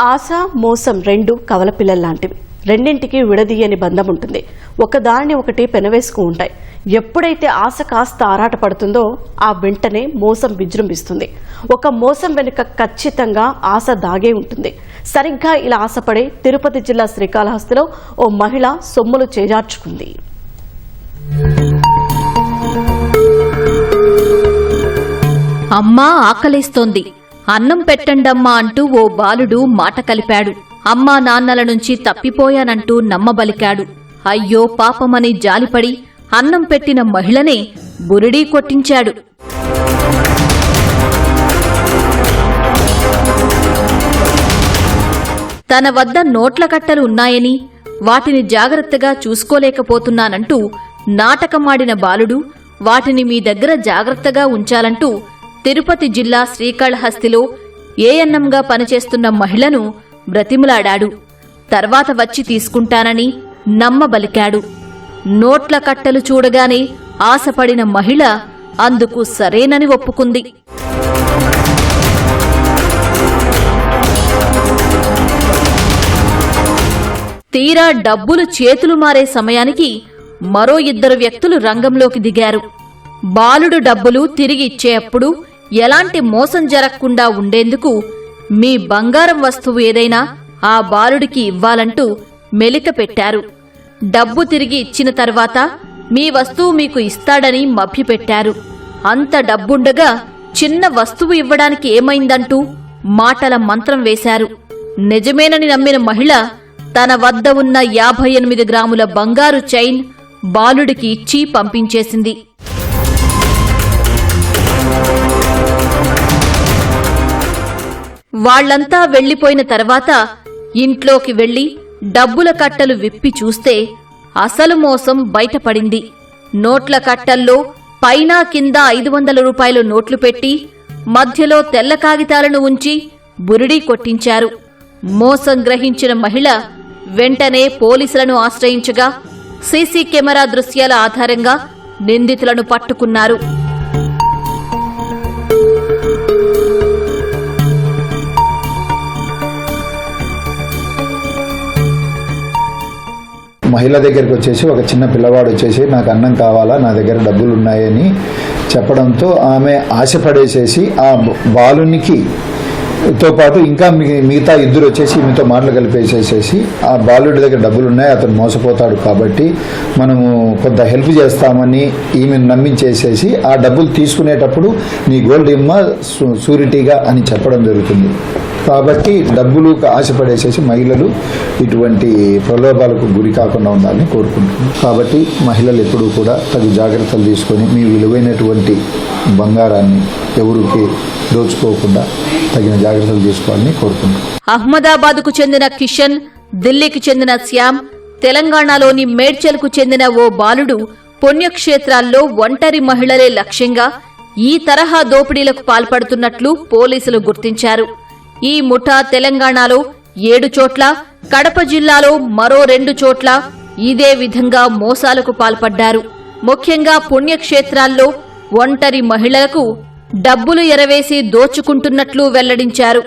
ఆశ మోసం రెండు కవల పిల్లల్లాంటివి. రెండింటికి విడదీయని బంధం ఉంటుంది. ఒకదాన్ని ఒకటి పెనవేసుకు ఉంటాయి. ఎప్పుడైతే ఆశ కాస్త ఆరాట పడుతుందో ఆ వెంటనే మోసం విజృంభిస్తుంది. ఒక మోసం వెనుక ఖచ్చితంగా ఆశ దాగే ఉంటుంది. సరిగ్గా ఇలా ఆశపడే తిరుపతి జిల్లా శ్రీకాళహస్తిలో ఓ మహిళ సొమ్ములు చేజార్చుకుంది. అమ్మా ఆకలేస్తోంది, అన్నం పెట్టండమ్మా అంటూ ఓ బాలుడు మాట కలిపాడు. అమ్మా నాన్నల నుంచి తప్పిపోయానంటూ నమ్మబలికాడు. అయ్యో పాపమని జాలిపడి అన్నం పెట్టిన మహిళనే బురిడీ కొట్టించాడు. తన వద్ద నోట్ల కట్టలు ఉన్నాయని వాటిని జాగ్రత్తగా చూసుకోలేకపోతున్నానంటూ నాటకమాడిన బాలుడు వాటిని మీ దగ్గర జాగ్రత్తగా ఉంచాలంటూ తిరుపతి జిల్లా శ్రీకాళహస్తిలో ఏఎన్ఎంగా పనిచేస్తున్న మహిళను బ్రతిమలాడాడు. తర్వాత వచ్చి తీసుకుంటానని నమ్మబలికాడు. నోట్ల కట్టలు చూడగానే ఆశపడిన మహిళ అందుకు సరేనని ఒప్పుకుంది. తీరా డబ్బులు చేతులు మారే సమయానికి మరో ఇద్దరు వ్యక్తులు రంగంలోకి దిగారు. బాలుడు డబ్బులు తిరిగి ఇచ్చేటప్పుడు ఎలాంటి మోసం జరగకుండా ఉండేందుకు మీ బంగారం వస్తువు ఏదైనా ఆ బాలుడికి ఇవ్వాలంటూ మెలిక పెట్టారు. డబ్బు తిరిగి ఇచ్చిన తర్వాత మీ వస్తువు మీకు ఇస్తాడని మభ్యపెట్టారు. అంత డబ్బుండగా చిన్న వస్తువు ఇవ్వడానికి ఏమైందంటూ మాటల మంత్రం వేశారు. నిజమేనని నమ్మిన మహిళ తన వద్ద ఉన్న 58 గ్రాముల బంగారు చైన్ బాలుడికి ఇచ్చి పంపించేసింది. వాళ్లంతా వెళ్లిపోయిన తర్వాత ఇంట్లోకి వెళ్లి డబ్బుల కట్టలు విప్పి చూస్తే అసలు మోసం బయటపడింది. నోట్ల కట్టల్లో పైన కింద 500 రూపాయల నోట్లు పెట్టి మధ్యలో తెల్ల కాగితాలను ఉంచి బురిడీ కొట్టించారు. మోసం గ్రహించిన మహిళ వెంటనే పోలీసులను ఆశ్రయించగా సీసీ కెమెరా దృశ్యాల ఆధారంగా నిందితులను పట్టుకున్నారు. మహిళ దగ్గరికి వచ్చేసి ఒక చిన్న పిల్లవాడు వచ్చేసి నాకు అన్నం కావాలా, నా దగ్గర డబ్బులు ఉన్నాయని చెప్పడంతో ఆమె ఆశపడేసేసి ఆ బాలునికి తో పాటు ఇంకా మిగతా ఇద్దరు వచ్చేసి మీతో మాటలు కలిపేసేసేసి ఆ బాలుడి దగ్గర డబ్బులు ఉన్నాయి, అతను మోసపోతాడు కాబట్టి మనము కొంత హెల్ప్ చేస్తామని ఈమెను నమ్మించేసేసి ఆ డబ్బులు తీసుకునేటప్పుడు నీ గోల్డ్ ఇమ్మ సూరిటీగా అని చెప్పడం జరుగుతుంది. కాబట్టి డబ్బులు ఆశపడేసేసి మహిళలు ఇటువంటి ప్రలోభాలకు గురి కాకుండా ఉండాలని కోరుకుంటున్నాం. కాబట్టి మహిళలు ఎప్పుడూ కూడా తగు జాగ్రత్తలు తీసుకొని మీ విలువైనటువంటి బంగారాన్ని ఎవరికి దోచుకోకుండా తగిన జాగ్రత్తలు తీసుకోవాలని కోరుకుంటున్నాం. అహ్మదాబాద్కు చెందిన కిషన్, ఢిల్లీకి చెందిన శ్యామ్, తెలంగాణలోని మేడ్చల్కు చెందిన ఓ బాలుడు పుణ్యక్షేత్రాల్లో ఒంటరి మహిళలే లక్ష్యంగా ఈ తరహా దోపిడీలకు పాల్పడుతున్నట్లు పోలీసులు గుర్తించారు. ఈ ముఠా తెలంగాణలో 7 చోట్ల, కడప జిల్లాలో మరో 2 చోట్ల ఇదే విధంగా మోసాలకు పాల్పడ్డారు. ముఖ్యంగా పుణ్యక్షేత్రాల్లో ఒంటరి మహిళలకు డబ్బులు ఎరవేసి దోచుకుంటున్నట్లు వెల్లడించారు.